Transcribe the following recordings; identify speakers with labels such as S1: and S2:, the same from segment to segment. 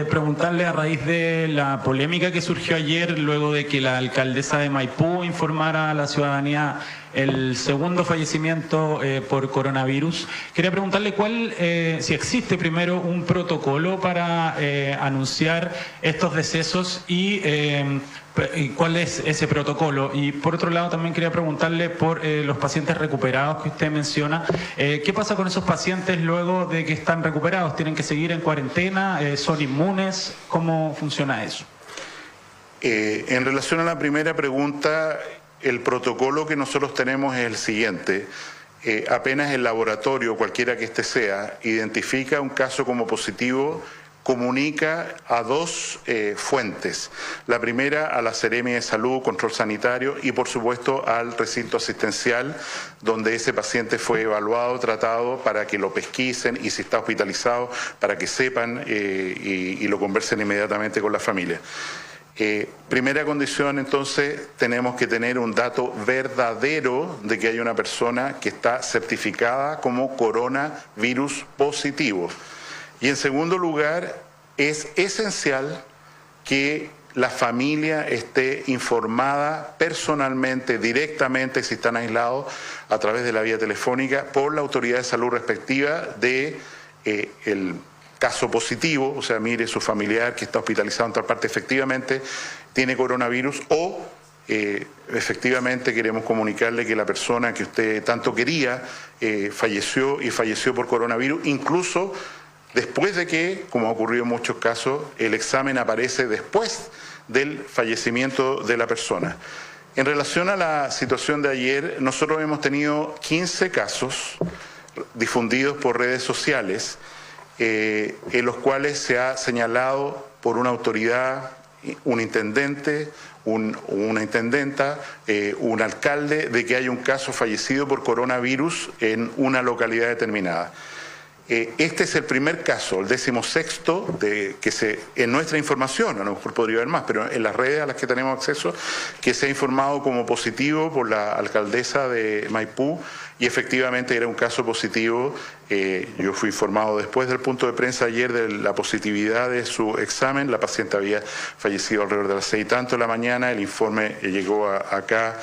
S1: preguntarle a raíz de la polémica que surgió ayer luego de que la alcaldesa de Maipú informara a la ciudadanía el segundo fallecimiento por coronavirus. Quería preguntarle si existe primero un protocolo para anunciar estos decesos y cuál es ese protocolo. Y por otro lado también quería preguntarle por los pacientes recuperados que usted menciona. ¿Qué pasa con esos pacientes luego de que están recuperados? ¿Tienen que seguir en cuarentena? ¿Son inmunes? ¿Cómo funciona eso?
S2: En relación a la primera pregunta, el protocolo que nosotros tenemos es el siguiente. Apenas el laboratorio, cualquiera que este sea, identifica un caso como positivo, comunica a dos fuentes. La primera a la Seremi de Salud, Control Sanitario y por supuesto al recinto asistencial donde ese paciente fue evaluado, tratado para que lo pesquisen y si está hospitalizado para que sepan y lo conversen inmediatamente con la familia. Primera condición, entonces, tenemos que tener un dato verdadero de que hay una persona que está certificada como coronavirus positivo. Y en segundo lugar, es esencial que la familia esté informada personalmente, directamente, si están aislados, a través de la vía telefónica, por la autoridad de salud respectiva de el caso positivo, o sea, mire, su familiar que está hospitalizado en tal parte efectivamente tiene coronavirus o efectivamente queremos comunicarle que la persona que usted tanto quería falleció y falleció por coronavirus, incluso después de que, como ha ocurrido en muchos casos, el examen aparece después del fallecimiento de la persona. En relación a la situación de ayer, nosotros hemos tenido 15 casos difundidos por redes sociales, en los cuales se ha señalado por una autoridad, un intendente, una intendenta, un alcalde, de que hay un caso fallecido por coronavirus en una localidad determinada. Este es el primer caso, el 16º, en nuestra información, a lo mejor podría haber más, pero en las redes a las que tenemos acceso, que se ha informado como positivo por la alcaldesa de Maipú, y efectivamente era un caso positivo. Yo fui informado después del punto de prensa ayer de la positividad de su examen. La paciente había fallecido alrededor de las 6 y tanto de la mañana. El informe llegó acá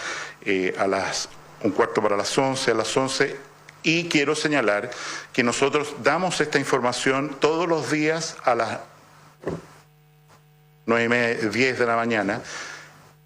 S2: a las 11:15, a las 11. Y quiero señalar que nosotros damos esta información todos los días a las 9:30, 10 de la mañana,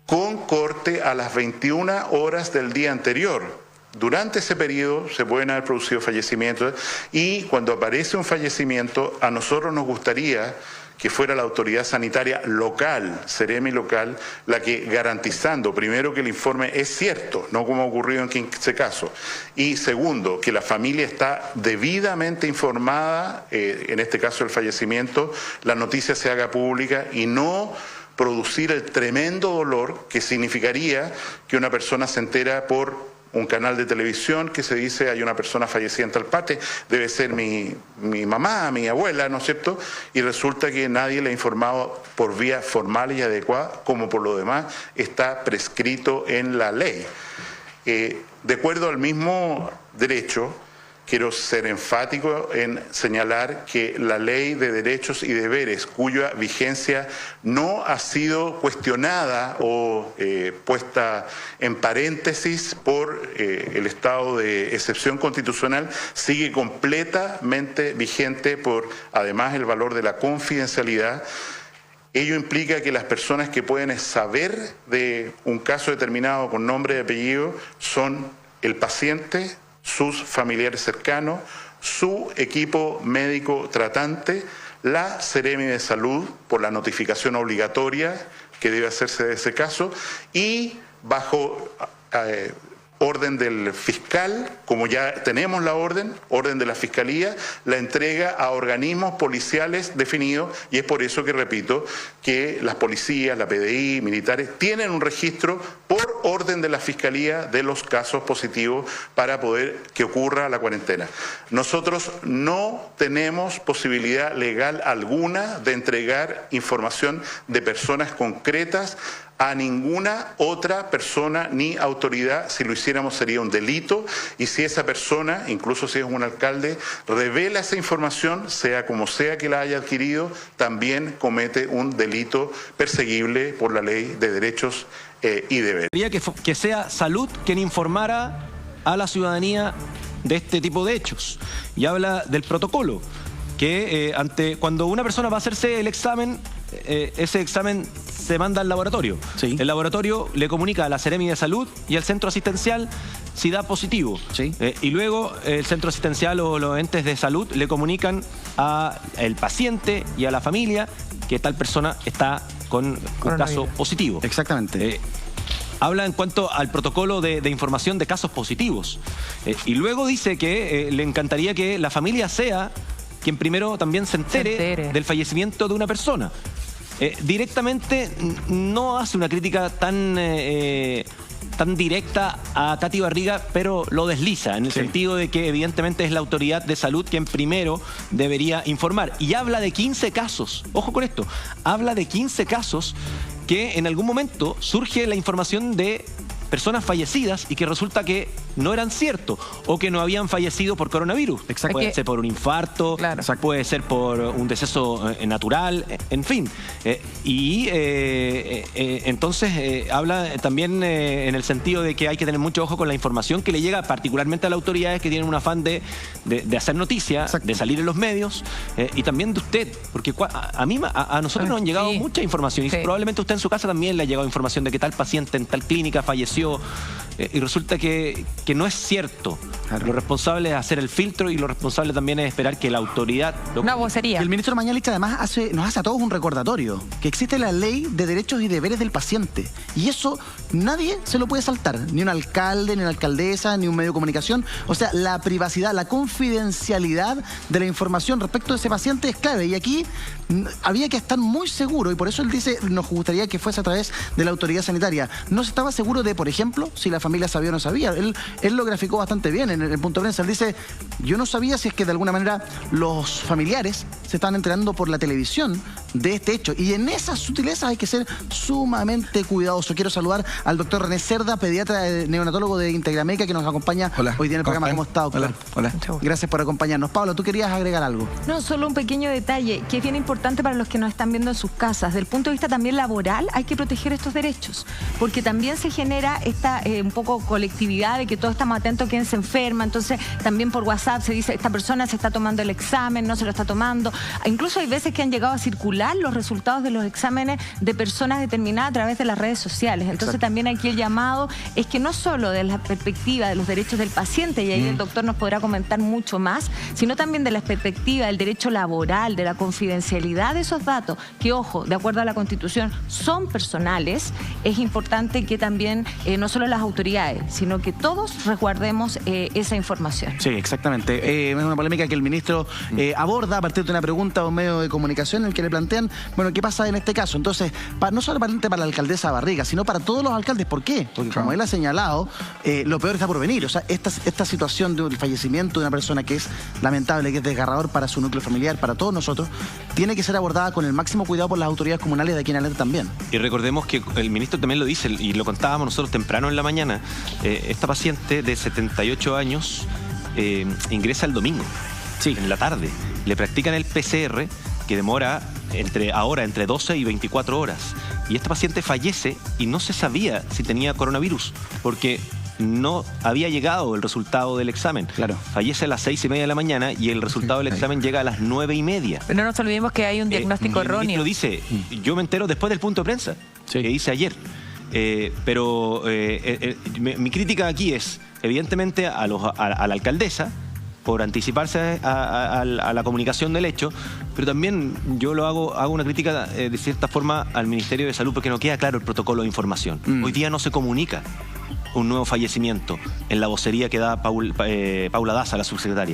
S2: con corte a las 21 horas del día anterior. Durante ese periodo se pueden haber producido fallecimientos y cuando aparece un fallecimiento, a nosotros nos gustaría que fuera la autoridad sanitaria local, Seremi local, la que garantizando, primero, que el informe es cierto, no como ha ocurrido en 15 casos, y segundo, que la familia está debidamente informada, en este caso el fallecimiento, la noticia se haga pública y no producir el tremendo dolor que significaría que una persona se entera por un canal de televisión que se dice hay una persona fallecida en tal parte, debe ser mi mamá, mi abuela, ¿no es cierto? Y resulta que nadie le ha informado por vía formal y adecuada, como por lo demás está prescrito en la ley. De acuerdo al mismo derecho, quiero ser enfático en señalar que la ley de derechos y deberes, cuya vigencia no ha sido cuestionada o puesta en paréntesis por el estado de excepción constitucional, sigue completamente vigente por, además, el valor de la confidencialidad. Ello implica que las personas que pueden saber de un caso determinado con nombre y apellido son el paciente, sus familiares cercanos, su equipo médico tratante, la Seremi de Salud por la notificación obligatoria que debe hacerse de ese caso y bajo orden del fiscal, como ya tenemos la orden de la Fiscalía, la entrega a organismos policiales definidos y es por eso que repito que las policías, la PDI, militares, tienen un registro por orden de la Fiscalía de los casos positivos para poder que ocurra la cuarentena. Nosotros no tenemos posibilidad legal alguna de entregar información de personas concretas a ninguna otra persona ni autoridad. Si lo hiciéramos sería un delito, y si esa persona, incluso si es un alcalde, revela esa información, sea como sea que la haya adquirido, también comete un delito perseguible por la ley de derechos y deberes.
S3: Que sea Salud quien informara a la ciudadanía de este tipo de hechos, y habla del protocolo que cuando una persona va a hacerse el examen, ese examen se manda al laboratorio. Sí. El laboratorio le comunica a la Seremi de Salud y al centro asistencial si da positivo. Sí. Y luego el centro asistencial o los entes de salud le comunican al paciente y a la familia que tal persona está con un caso positivo.
S4: Exactamente.
S3: Habla en cuanto al protocolo de información de casos positivos. Y luego dice que le encantaría que la familia sea quien primero también se entere del fallecimiento de una persona. Directamente no hace una crítica tan directa a Katy Barriga, pero lo desliza en el sentido de que evidentemente es la autoridad de salud quien primero debería informar. Y habla de 15 casos, ojo con esto, habla de 15 casos que en algún momento surge la información de personas fallecidas y que resulta que no eran ciertos o que no habían fallecido por coronavirus. Exacto. Puede ser por un infarto, claro, puede ser por un deceso natural, en fin. Entonces habla también en el sentido de que hay que tener mucho ojo con la información que le llega particularmente a las autoridades que tienen un afán de hacer noticia, de salir en los medios, y también de usted, porque a nosotros nos han llegado mucha información y probablemente usted en su casa también le ha llegado información de que tal paciente en tal clínica falleció, y resulta que no es cierto. Claro. Lo responsable es hacer el filtro y lo responsable también es esperar que la autoridad...
S4: Una vocería. El ministro Mañalich además nos hace a todos un recordatorio, que existe la ley de derechos y deberes del paciente. Y eso nadie se lo puede saltar, ni un alcalde, ni una alcaldesa, ni un medio de comunicación. O sea, la privacidad, la confidencialidad de la información respecto de ese paciente es clave. Y aquí había que estar muy seguro, y por eso él dice, nos gustaría que fuese a través de la autoridad sanitaria. No se estaba seguro de, por ejemplo, si la familia sabía o no sabía. Él lo graficó bastante bien en el punto de prensa. Él dice, yo no sabía si es que de alguna manera los familiares se estaban enterando por la televisión de este hecho. Y en esas sutilezas hay que ser sumamente cuidadoso. Quiero saludar al doctor René Cerda, pediatra neonatólogo de Integramédica, que nos acompaña hoy día en el programa. ¿Cómo está, doctor?
S5: Hola.
S4: Gracias por acompañarnos. Pablo, ¿tú querías agregar algo?
S5: No, solo un pequeño detalle que es bien importante para los que nos están viendo en sus casas. Desde el punto de vista también laboral, hay que proteger estos derechos, porque también se genera esta un poco colectividad de que todos estamos atentos a quién se enferma. Entonces también por WhatsApp se dice, esta persona se está tomando el examen, no se lo está tomando. Incluso hay veces que han llegado a circular los resultados de los exámenes de personas determinadas a través de las redes sociales. Entonces también aquí el llamado es que no solo desde la perspectiva de los derechos del paciente, y ahí el doctor nos podrá comentar mucho más, sino también de la perspectiva del derecho laboral, de la confidencialidad de esos datos, que ojo, de acuerdo a la Constitución, son personales. Es importante que también no solo las autoridades, sino que todos resguardemos esa información.
S4: Sí, exactamente. Es una polémica que el ministro aborda a partir de una pregunta a un medio de comunicación en el que le plantean, bueno, ¿qué pasa en este caso? Entonces, no solamente para la alcaldesa Barriga, sino para todos los alcaldes. ¿Por qué? Porque como él ha señalado, lo peor está por venir. O sea, esta situación del fallecimiento de una persona que es lamentable, que es desgarrador para su núcleo familiar, para todos nosotros, tiene que ser abordada con el máximo cuidado por las autoridades comunales de aquí en adelante también.
S3: Y recordemos que el ministro también lo dice, y lo contábamos nosotros temprano en la mañana, esta paciente de 78 años ingresa el domingo, en la tarde. Le practican el PCR, que demora entre 12 y 24 horas. Y esta paciente fallece y no se sabía si tenía coronavirus, porque no había llegado el resultado del examen. Claro. Fallece a las 6:30 de la mañana y el resultado del examen llega a las 9:30.
S5: Pero no nos olvidemos que hay un diagnóstico erróneo. El ministro dice,
S3: yo me entero después del punto de prensa, que hice ayer. Mi crítica aquí es, evidentemente, a la alcaldesa, por anticiparse a la comunicación del hecho, pero también yo hago una crítica de cierta forma al Ministerio de Salud, porque no queda claro el protocolo de información. Hoy día no se comunica un nuevo fallecimiento en la vocería que da Paula Daza, la subsecretaria.